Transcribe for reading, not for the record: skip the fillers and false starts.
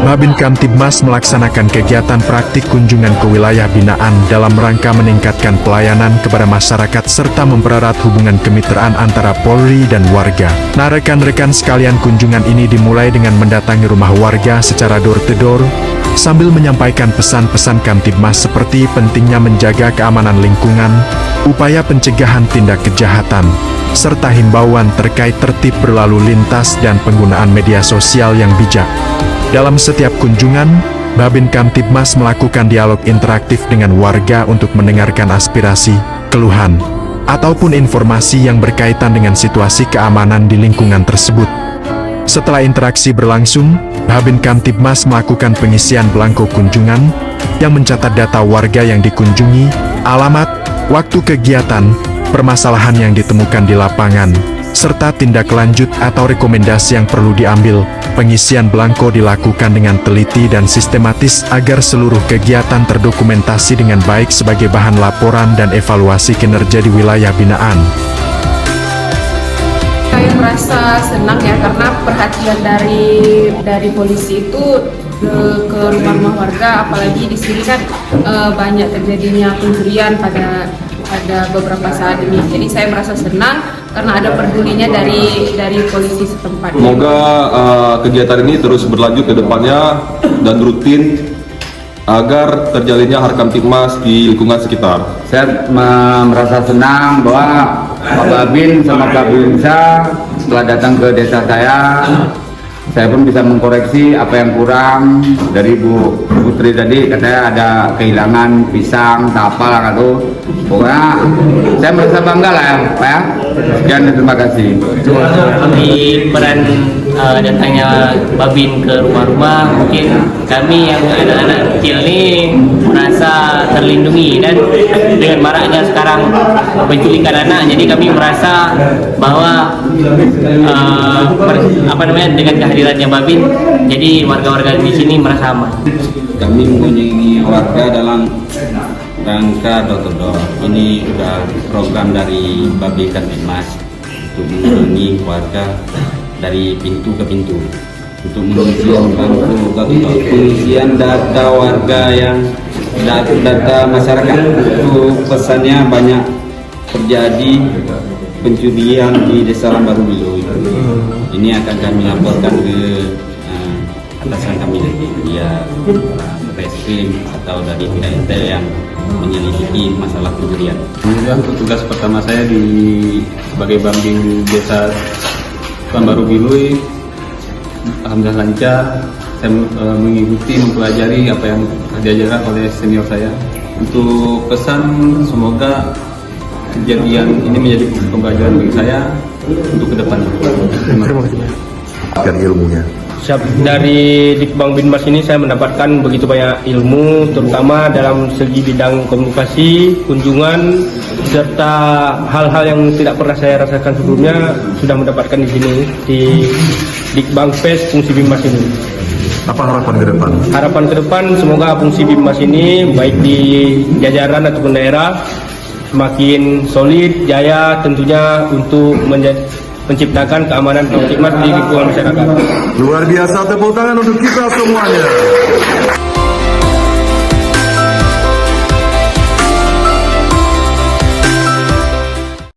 Babin Kamtibmas melaksanakan kegiatan praktik kunjungan ke wilayah binaan dalam rangka meningkatkan pelayanan kepada masyarakat serta mempererat hubungan kemitraan antara Polri dan warga. Nah, rekan-rekan sekalian, kunjungan ini dimulai dengan mendatangi rumah warga secara door-to-door, sambil menyampaikan pesan-pesan Kamtibmas seperti pentingnya menjaga keamanan lingkungan, upaya pencegahan tindak kejahatan, serta himbauan terkait tertib berlalu lintas dan penggunaan media sosial yang bijak. Dalam setiap kunjungan, Babin Kamtibmas melakukan dialog interaktif dengan warga untuk mendengarkan aspirasi, keluhan, ataupun informasi yang berkaitan dengan situasi keamanan di lingkungan tersebut. Setelah interaksi berlangsung, Babin Kamtibmas melakukan pengisian belangko kunjungan yang mencatat data warga yang dikunjungi, alamat, waktu kegiatan, permasalahan yang ditemukan di lapangan, serta tindak lanjut atau rekomendasi yang perlu diambil. Pengisian belangko dilakukan dengan teliti dan sistematis agar seluruh kegiatan terdokumentasi dengan baik sebagai bahan laporan dan evaluasi kinerja di wilayah binaan. Saya merasa senang ya, karena perhatian dari polisi itu ke rumah-rumah warga, apalagi di sini kan banyak terjadinya pencurian pada beberapa saat ini. Jadi saya merasa senang karena ada pedulinya dari polisi setempat. Semoga kegiatan ini terus berlanjut ke depannya dan rutin agar terjalinnya Harkamtibmas di lingkungan sekitar. Saya merasa senang bahwa Pak Babin sama Kak Binsa setelah datang ke desa saya pun bisa mengkoreksi apa yang kurang. Dari Bu Putri tadi katanya ada kehilangan pisang, tapal atau pokoknya saya merasa bangga lah ya Pak ya. Sekian dan terima kasih. Di peran datangnya Babin ke rumah-rumah, mungkin kami yang anak-anak kecil ini merasa terlindungi, dan dengan maraknya sekarang penculikan anak, jadi kami merasa bahwa dengan kehadirannya Babin, jadi warga-warga di sini merasa aman. Kami mengunjungi warga dalam rangka door-to-door. Ini sudah program dari Babin Kamtibmas untuk mengunjungi warga dari pintu ke pintu untuk pengisian data warga yang data masyarakat. Itu pesannya banyak terjadi pencurian di Desa Lambaru Biluy. Ini akan kami laporkan ke atasan kami dari Reskrim atau dari PNT yang menyelidiki masalah pencurian. Kemudian tugas pertama saya sebagai Babin Desa Lambaru Biluy, alhamdulillah lancar. Saya mengikuti, mempelajari apa yang diajarkan oleh senior saya. Untuk pesan, semoga kejadian ini menjadi pembelajaran bagi saya untuk ke depan. Terima kasih. Ilmunya. Dari Dikbang Binmas ini saya mendapatkan begitu banyak ilmu, terutama dalam segi bidang komunikasi, kunjungan, serta hal-hal yang tidak pernah saya rasakan sebelumnya sudah mendapatkan di sini di Dikbang PES fungsi Binmas ini. Apa harapan ke depan? Harapan ke depan semoga fungsi Binmas ini baik di jajaran ataupun daerah semakin solid, jaya, tentunya untuk menciptakan keamanan Kamtibmas di lingkungan masyarakat. Luar biasa, tepuk tangan untuk kita semuanya.